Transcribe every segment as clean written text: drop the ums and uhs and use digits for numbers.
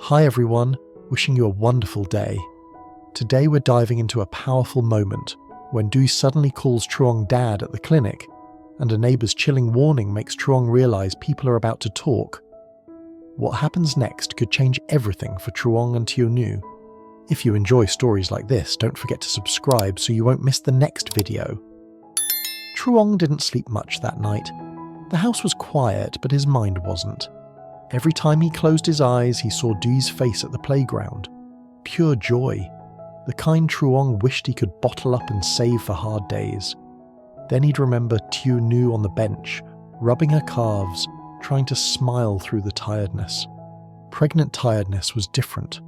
Hi everyone, wishing you a wonderful day. Today we're diving into a powerful moment when Dui suddenly calls Truong dad at the clinic, and a neighbour's chilling warning makes Truong realise people are about to talk. What happens next could change everything for Truong and Tieu. If you enjoy stories like this, don't forget to subscribe so you won't miss the next video. Truong didn't sleep much that night. The house was quiet, but his mind wasn't. Every time he closed his eyes, he saw Dui's face at the playground. Pure joy. The kind Truong wished he could bottle up and save for hard days. Then he'd remember Tieu on the bench, rubbing her calves, trying to smile through the tiredness. Pregnant tiredness was different.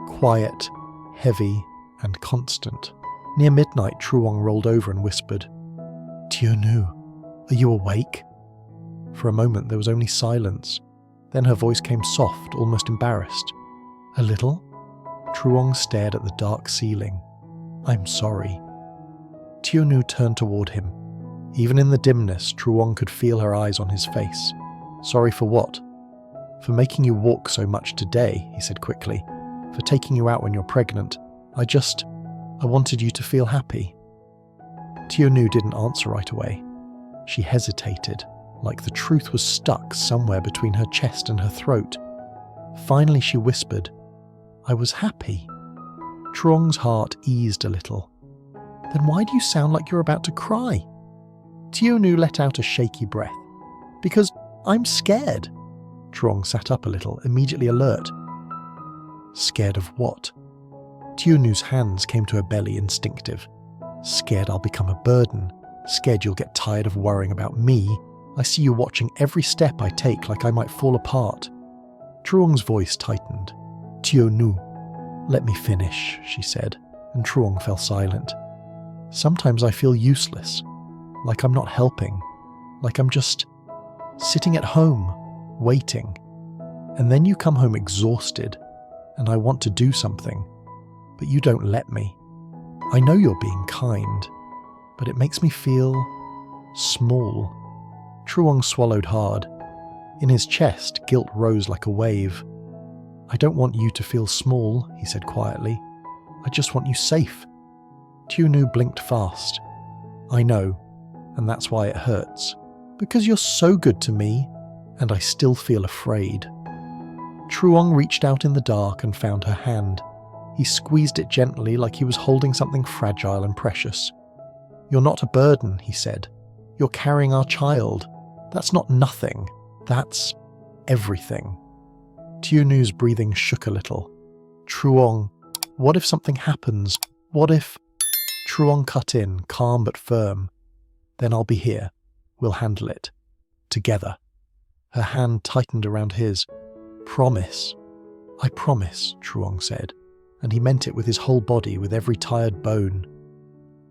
Quiet, heavy, and constant. Near midnight, Truong rolled over and whispered, "Tieu, are you awake?" For a moment there was only silence. Then her voice came soft, almost embarrassed. "A little?" Truong stared at the dark ceiling. "I'm sorry." Tieu turned toward him. Even in the dimness, Truong could feel her eyes on his face. "Sorry for what?" "For making you walk so much today," he said quickly. "For taking you out when you're pregnant. I wanted you to feel happy." Tieu didn't answer right away. She hesitated, like the truth was stuck somewhere between her chest and her throat. Finally she whispered, "I was happy." Truong's heart eased a little. "Then why do you sound like you're about to cry?" Tieu let out a shaky breath. "Because I'm scared." Truong sat up a little, immediately alert. "Scared of what?" Tieu's hands came to her belly, instinctive. "Scared I'll become a burden. Scared you'll get tired of worrying about me. I see you watching every step I take like I might fall apart." Truong's voice tightened. "Tieu, let me finish," she said, and Truong fell silent. "Sometimes I feel useless, like I'm not helping, like I'm just sitting at home, waiting. And then you come home exhausted, and I want to do something, but you don't let me. I know you're being kind, but it makes me feel small." Truong swallowed hard. In his chest, guilt rose like a wave. "I don't want you to feel small," he said quietly. "I just want you safe." Tieu blinked fast. "I know, and that's why it hurts. Because you're so good to me, and I still feel afraid." Truong reached out in the dark and found her hand. He squeezed it gently like he was holding something fragile and precious. "You're not a burden," he said. "You're carrying our child. That's not nothing. That's everything." Tieu's breathing shook a little. "Truong, what if something happens? What if—" Truong cut in, calm but firm. "Then I'll be here. We'll handle it. Together." Her hand tightened around his. "Promise." "I promise," Truong said, and he meant it with his whole body, with every tired bone.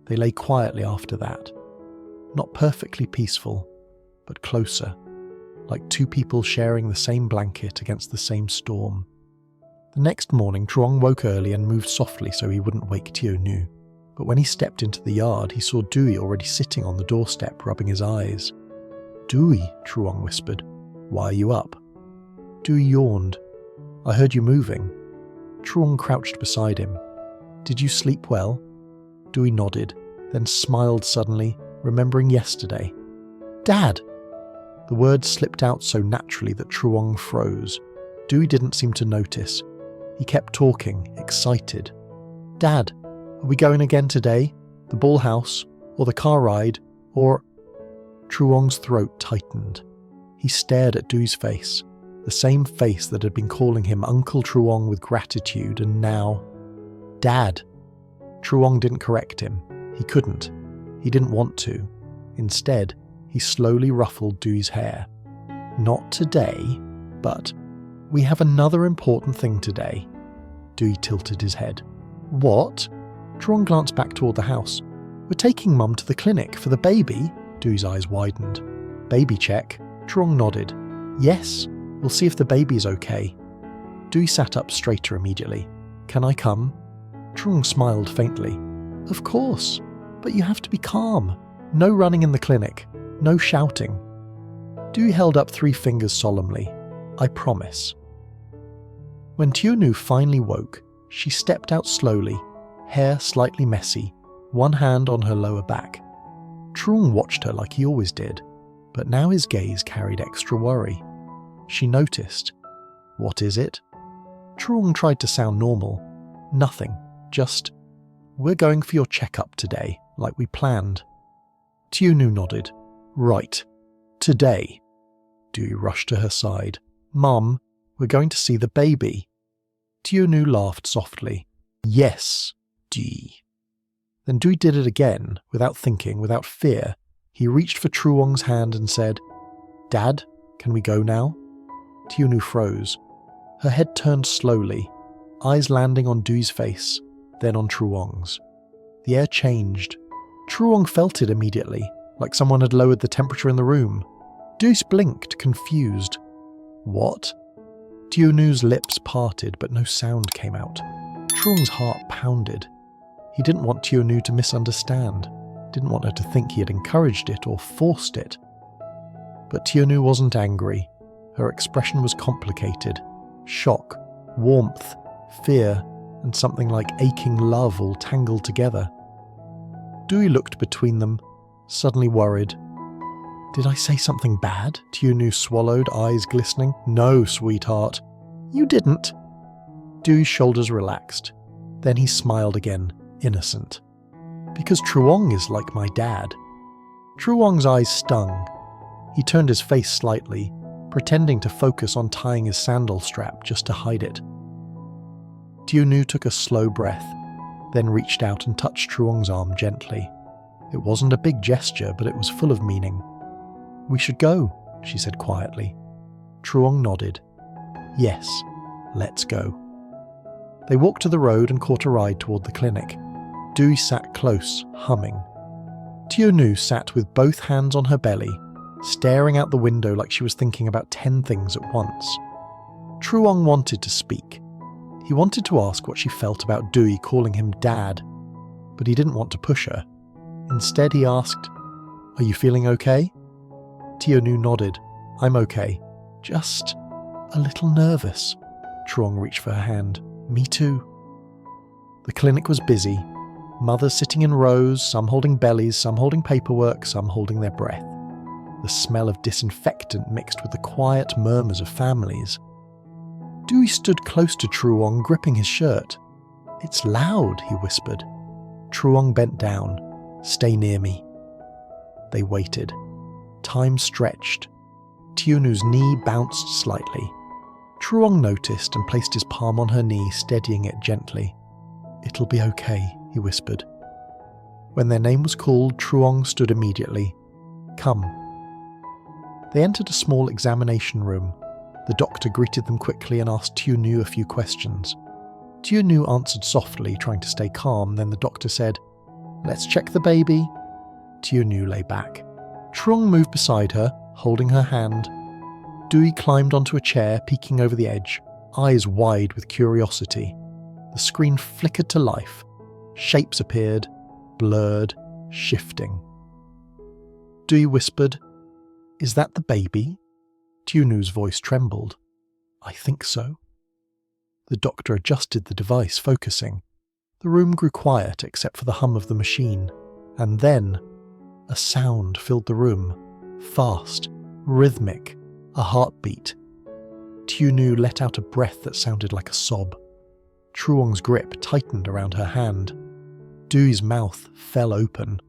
They lay quietly after that. Not perfectly peaceful, but closer, like two people sharing the same blanket against the same storm. The next morning, Truong woke early and moved softly so he wouldn't wake Tieu. But when he stepped into the yard, he saw Dui already sitting on the doorstep, rubbing his eyes. "Dui," Truong whispered, "why are you up?" Dui yawned. "I heard you moving." Truong crouched beside him. "Did you sleep well?" Dui nodded, then smiled suddenly, remembering yesterday. "Dad!" The words slipped out so naturally that Truong froze. Dui didn't seem to notice. He kept talking, excited. "Dad, are we going again today? The ball house? Or the car ride? Or—" Truong's throat tightened. He stared at Dui's face, the same face that had been calling him Uncle Truong with gratitude, and now— "Dad!" Truong didn't correct him. He couldn't. He didn't want to. Instead, he slowly ruffled Dui's hair. "Not today, but we have another important thing today." Dui tilted his head. "What?" Truong glanced back toward the house. "We're taking Mum to the clinic for the baby." Dui's eyes widened. "Baby check?" Truong nodded. "Yes, we'll see if the baby's okay." Dui sat up straighter immediately. "Can I come?" Truong smiled faintly. "Of course, but you have to be calm. No running in the clinic. No shouting." Dui held up 3 fingers solemnly. "I promise." When Tieu finally woke, she stepped out slowly, hair slightly messy, one hand on her lower back. Truong watched her like he always did, but now his gaze carried extra worry. She noticed. "What is it?" Truong tried to sound normal. "Nothing, just, we're going for your checkup today, like we planned." Tieu nodded. "Right. Today." Dewey rushed to her side. "Mum, we're going to see the baby." Tieu laughed softly. "Yes, Dee." Then Dewey did it again, without thinking, without fear. He reached for Truong's hand and said, "Dad, can we go now?" Tieu froze. Her head turned slowly, eyes landing on Dewey's face, then on Truong's. The air changed. Truong felt it immediately, like someone had lowered the temperature in the room. Dewey blinked, confused. "What?" Tieu's lips parted, but no sound came out. Truong's heart pounded. He didn't want Tieu to misunderstand, didn't want her to think he had encouraged it or forced it. But Tieu wasn't angry. Her expression was complicated. Shock, warmth, fear, and something like aching love all tangled together. Dewey looked between them, suddenly worried. "Did I say something bad?" Tieu swallowed, eyes glistening. "No, sweetheart. You didn't." Dewey's shoulders relaxed. Then he smiled again, innocent. "Because Truong is like my dad." Truong's eyes stung. He turned his face slightly, pretending to focus on tying his sandal strap just to hide it. Tieu took a slow breath, then reached out and touched Truong's arm gently. It wasn't a big gesture, but it was full of meaning. "We should go," she said quietly. Truong nodded. "Yes, let's go." They walked to the road and caught a ride toward the clinic. Dewey sat close, humming. Tieu sat with both hands on her belly, staring out the window like she was thinking about 10 things at once. Truong wanted to speak. He wanted to ask what she felt about Dewey calling him Dad, but he didn't want to push her. Instead he asked, "Are you feeling okay?" Tieu nodded. "I'm okay. Just a little nervous." Truong reached for her hand. "Me too." The clinic was busy. Mothers sitting in rows, some holding bellies, some holding paperwork, some holding their breath. The smell of disinfectant mixed with the quiet murmurs of families. Dewey stood close to Truong, gripping his shirt. "It's loud," he whispered. Truong bent down. "Stay near me." They waited. Time stretched. Tieu's knee bounced slightly. Truong noticed and placed his palm on her knee, steadying it gently. "It'll be okay," he whispered. When their name was called, Truong stood immediately. "Come." They entered a small examination room. The doctor greeted them quickly and asked Tieu a few questions. Tieu answered softly, trying to stay calm. Then the doctor said, "Let's check the baby." Tieu lay back. Truong moved beside her, holding her hand. Dewey climbed onto a chair, peeking over the edge, eyes wide with curiosity. The screen flickered to life. Shapes appeared, blurred, shifting. Dewey whispered, "Is that the baby?" Tieu's voice trembled. "I think so." The doctor adjusted the device, focusing. The room grew quiet except for the hum of the machine. And then, a sound filled the room. Fast, rhythmic, a heartbeat. Tieu let out a breath that sounded like a sob. Truong's grip tightened around her hand. Dewey's mouth fell open.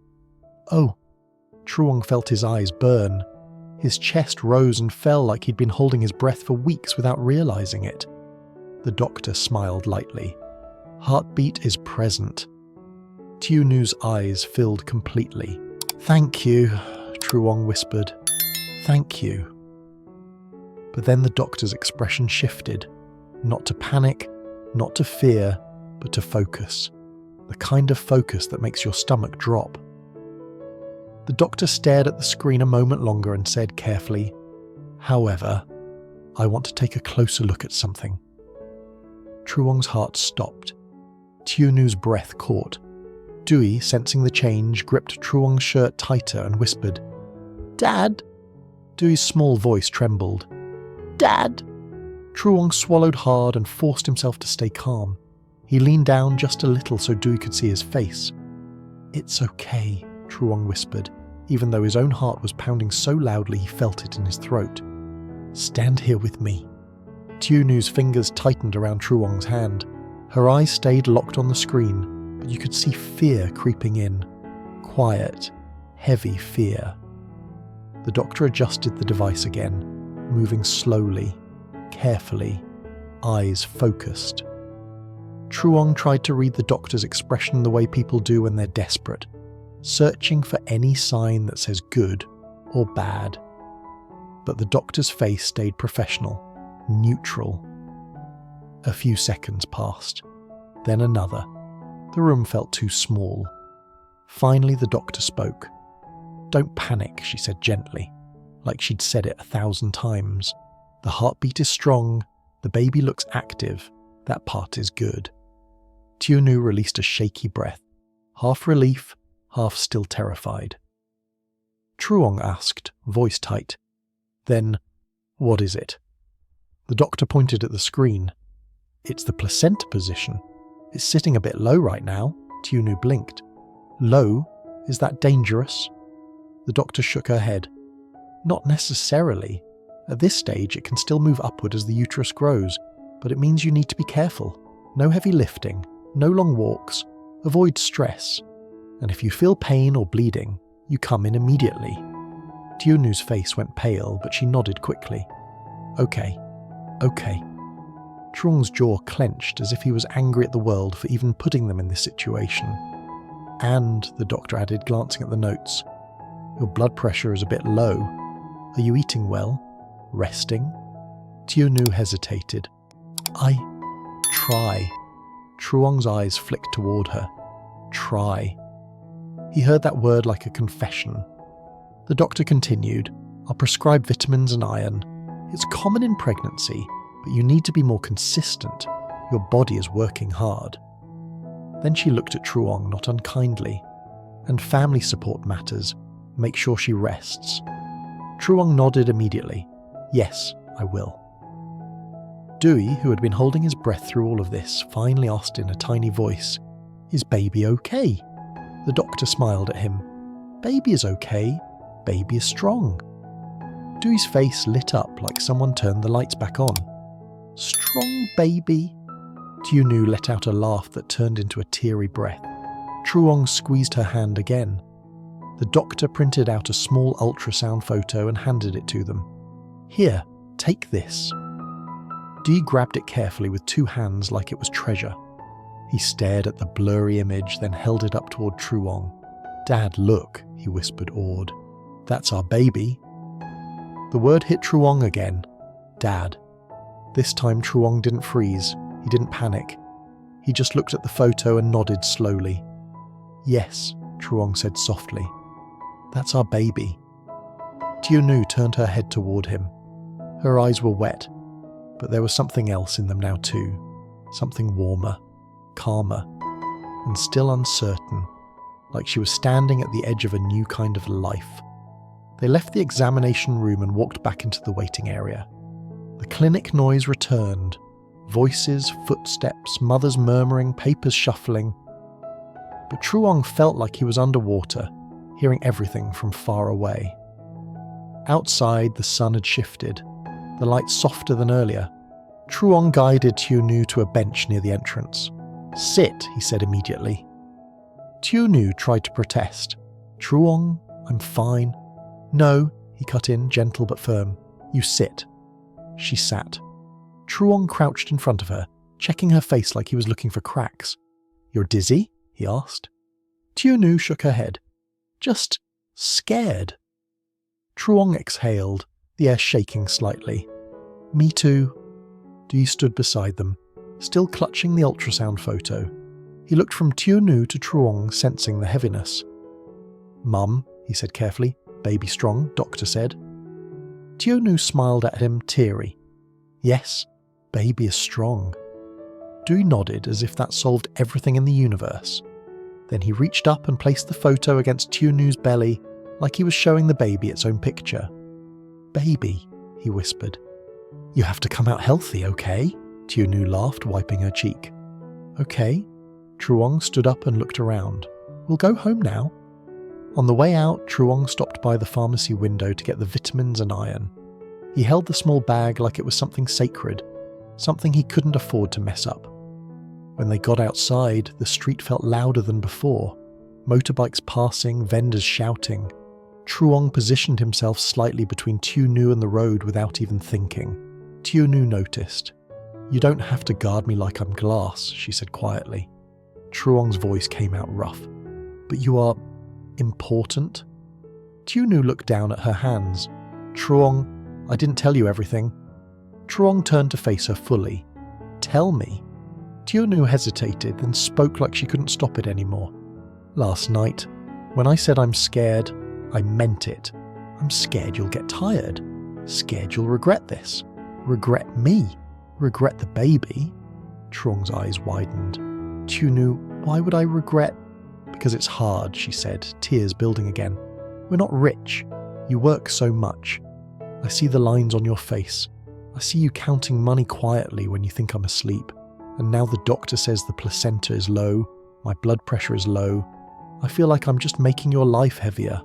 "Oh!" Truong felt his eyes burn. His chest rose and fell like he'd been holding his breath for weeks without realizing it. The doctor smiled lightly. "Heartbeat is present." Tieu's eyes filled completely. "Thank you," Truong whispered. "Thank you." But then the doctor's expression shifted. Not to panic, not to fear, but to focus. The kind of focus that makes your stomach drop. The doctor stared at the screen a moment longer and said carefully, "However, I want to take a closer look at something." Truong's heart stopped. Tieu's breath caught. Dewey, sensing the change, gripped Truong's shirt tighter and whispered, "Dad!" Dewey's small voice trembled. "Dad!" Truong swallowed hard and forced himself to stay calm. He leaned down just a little so Dewey could see his face. "It's okay," Truong whispered, even though his own heart was pounding so loudly he felt it in his throat. "Stand here with me." Tieunu's fingers tightened around Truong's hand. Her eyes stayed locked on the screen, but you could see fear creeping in. Quiet, heavy fear. The doctor adjusted the device again, moving slowly, carefully, eyes focused. Truong tried to read the doctor's expression the way people do when they're desperate, searching for any sign that says good or bad. But the doctor's face stayed professional, neutral. A few seconds passed, then another. The room felt too small. Finally, the doctor spoke. "Don't panic," she said gently, like she'd said it 1,000 times. "The heartbeat is strong, the baby looks active, that part is good." Tieu released a shaky breath, half relief, half still terrified. Truong asked, voice tight, "Then, what is it?" The doctor pointed at the screen. "It's the placenta position. It's sitting a bit low right now." Tieu blinked. "Low? Is that dangerous?" The doctor shook her head. "Not necessarily. At this stage it can still move upward as the uterus grows, but it means you need to be careful. No heavy lifting, no long walks, avoid stress. And if you feel pain or bleeding, you come in immediately." Tieunu's face went pale, but she nodded quickly. Okay. Truong's jaw clenched as if he was angry at the world for even putting them in this situation. "And," the doctor added, glancing at the notes, "your blood pressure is a bit low. Are you eating well? Resting?" Tieu hesitated. "I try." Truong's eyes flicked toward her. "Try." He heard that word like a confession. The doctor continued, "I'll prescribe vitamins and iron. It's common in pregnancy, but you need to be more consistent. Your body is working hard." Then she looked at Truong not unkindly. "And family support matters. Make sure she rests." Truong nodded immediately. "Yes, I will." Dewey, who had been holding his breath through all of this, finally asked in a tiny voice, "Is baby okay?" The doctor smiled at him. "Baby is okay. Baby is strong." Dewey's face lit up like someone turned the lights back on. "Strong baby." Tieu let out a laugh that turned into a teary breath. Truong squeezed her hand again. The doctor printed out a small ultrasound photo and handed it to them. "Here, take this." Dee grabbed it carefully with 2 hands like it was treasure. He stared at the blurry image, then held it up toward Truong. "Dad, look," he whispered, awed. "That's our baby." The word hit Truong again. Dad. This time Truong didn't freeze. He didn't panic. He just looked at the photo and nodded slowly. "Yes," Truong said softly. "That's our baby." Tieu turned her head toward him. Her eyes were wet, but there was something else in them now too. Something warmer, calmer, and still uncertain, like she was standing at the edge of a new kind of life. They left the examination room and walked back into the waiting area. The clinic noise returned. Voices, footsteps, mothers murmuring, papers shuffling. But Truong felt like he was underwater, hearing everything from far away. Outside, the sun had shifted, the light softer than earlier. Truong guided Tieu to a bench near the entrance. "Sit," he said immediately. Tieu tried to protest. "Truong, I'm fine." "No," he cut in, gentle but firm. "You sit." She sat. Truong crouched in front of her, checking her face like he was looking for cracks. "You're dizzy?" he asked. Tieu shook her head. "Just scared." Truong exhaled, the air shaking slightly. "Me too." Dee stood beside them, still clutching the ultrasound photo. He looked from Tieu to Truong, sensing the heaviness. "Mum," he said carefully. "Baby strong, doctor said." Tieu smiled at him, teary. "Yes, baby is strong." Dewey nodded as if that solved everything in the universe. Then he reached up and placed the photo against Tieu belly like he was showing the baby its own picture. "Baby," he whispered. You have to come out healthy, okay? Tieu laughed, wiping her cheek. Okay. Truong stood up and looked around. We'll go home now. On the way out, Truong stopped by the pharmacy window to get the vitamins and iron. He held the small bag like it was something sacred, something he couldn't afford to mess up. When they got outside, the street felt louder than before. Motorbikes passing, vendors shouting. Truong positioned himself slightly between Tieu and the road without even thinking. Tieu noticed. You don't have to guard me like I'm glass, she said quietly. Truong's voice came out rough. But you are important? Tieu looked down at her hands. Truong, I didn't tell you everything. Truong turned to face her fully. Tell me. Tieu hesitated, then spoke like she couldn't stop it anymore. Last night, when I said I'm scared, I meant it. I'm scared you'll get tired. Scared you'll regret this. Regret me. Regret the baby. Truong's eyes widened. Tieu, why would I regret? Because it's hard, she said, tears building again. We're not rich. You work so much. I see the lines on your face. I see you counting money quietly when you think I'm asleep. And now the doctor says the placenta is low, my blood pressure is low. I feel like I'm just making your life heavier.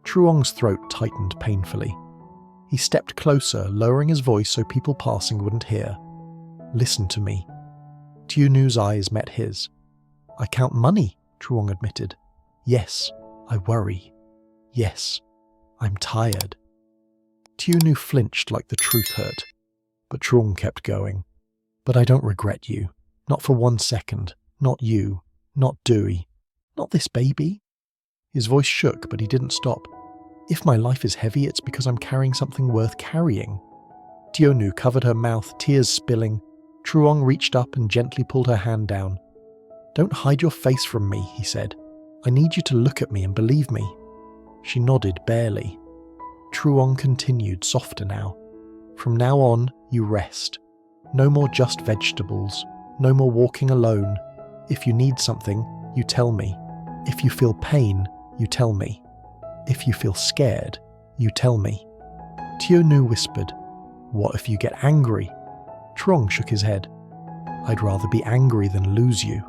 Truong's throat tightened painfully. He stepped closer, lowering his voice so people passing wouldn't hear. Listen to me. Tieu's eyes met his. I count money, Truong admitted. Yes, I worry. Yes, I'm tired. Tieu flinched like the truth hurt, but Truong kept going. But I don't regret you. Not for 1 second. Not you. Not Dewey. Not this baby. His voice shook, but he didn't stop. If my life is heavy, it's because I'm carrying something worth carrying. Tieu covered her mouth, tears spilling. Truong reached up and gently pulled her hand down. Don't hide your face from me, he said. I need you to look at me and believe me. She nodded barely. Truong continued, softer now. From now on, you rest. No more just vegetables. No more walking alone. If you need something, you tell me. If you feel pain, you tell me. If you feel scared, you tell me. Tieu whispered, What if you get angry? Truong shook his head. I'd rather be angry than lose you.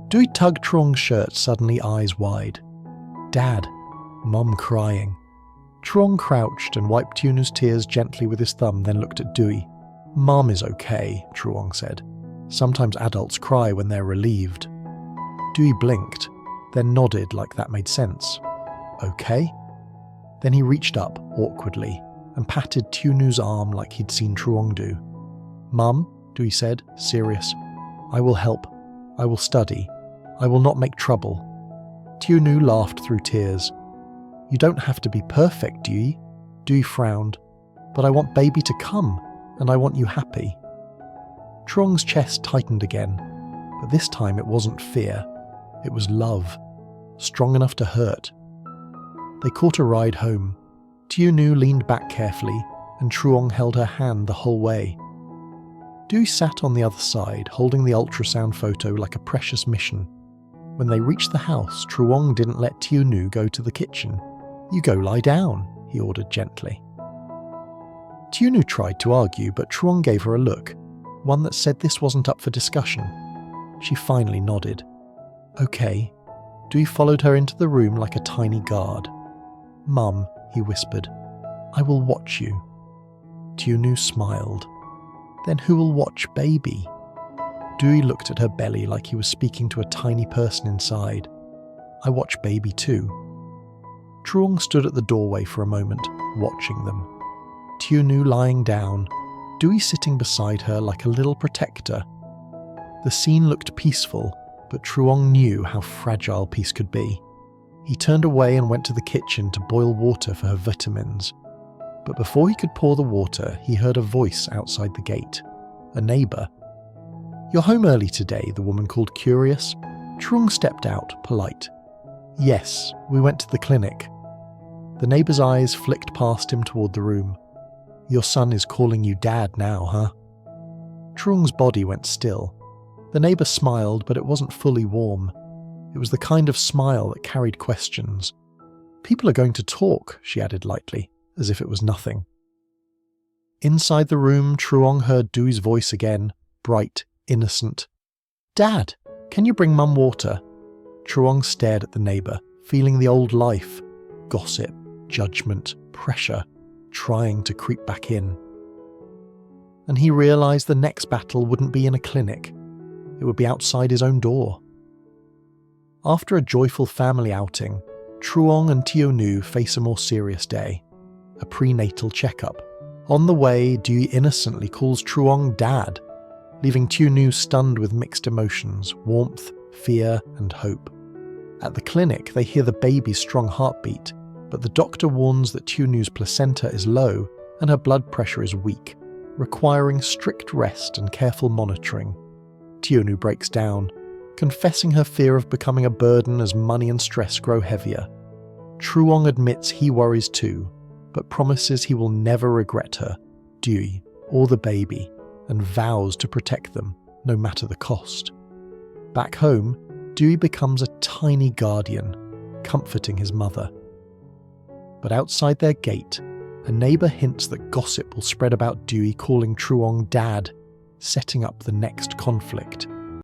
Dewey tugged Truong's shirt, suddenly eyes wide. Dad, Mum crying. Truong crouched and wiped Tieu's tears gently with his thumb, then looked at Dewey. Mum is okay, Truong said. Sometimes adults cry when they're relieved. Dewey blinked, then nodded like that made sense. Okay? Then he reached up, awkwardly, and patted Tieu's arm like he'd seen Truong do. Mum, Dewey said, serious. I will help. I will study. I will not make trouble. Tieu laughed through tears. You don't have to be perfect, Dewey. Dewey frowned. But I want baby to come, and I want you happy. Truong's chest tightened again, but this time it wasn't fear. It was love, strong enough to hurt. They caught a ride home. Tieu leaned back carefully, and Truong held her hand the whole way. Dewey sat on the other side, holding the ultrasound photo like a precious mission. When they reached the house, Truong didn't let Tieu go to the kitchen. You go lie down, he ordered gently. Tieu tried to argue, but Truong gave her a look, one that said this wasn't up for discussion. She finally nodded. Okay. Dewey followed her into the room like a tiny guard. Mum, he whispered, I will watch you. Tieu smiled. Then who will watch baby? Dewey looked at her belly like he was speaking to a tiny person inside. I watch baby too. Truong stood at the doorway for a moment, watching them. Tieu lying down, Dewey sitting beside her like a little protector. The scene looked peaceful, but Truong knew how fragile peace could be. He turned away and went to the kitchen to boil water for her vitamins. But before he could pour the water, he heard a voice outside the gate. A neighbour. You're home early today, the woman called, curious. Truong stepped out, polite. Yes, we went to the clinic. The neighbour's eyes flicked past him toward the room. Your son is calling you Dad now, huh? Truong's body went still. The neighbour smiled, but it wasn't fully warm. It was the kind of smile that carried questions. People are going to talk, she added lightly, as if it was nothing. Inside the room, Truong heard Dui's voice again, bright, innocent. "Dad, can you bring Mum water?" Truong stared at the neighbour, feeling the old life. Gossip, judgment, pressure, trying to creep back in. And he realised the next battle wouldn't be in a clinic. It would be outside his own door. After a joyful family outing, Truong and Tieu face a more serious day. A prenatal checkup. On the way, Dui innocently calls Truong Dad, leaving Tieu stunned with mixed emotions, warmth, fear and hope. At the clinic, they hear the baby's strong heartbeat, but the doctor warns that Tieu's placenta is low and her blood pressure is weak, requiring strict rest and careful monitoring. Tieu breaks down, confessing her fear of becoming a burden as money and stress grow heavier. Truong admits he worries too, but promises he will never regret her, Dui, or the baby, and vows to protect them, no matter the cost. Back home, Dui becomes a tiny guardian, comforting his mother. But outside their gate, a neighbour hints that gossip will spread about Dui calling Truong Dad, setting up the next conflict.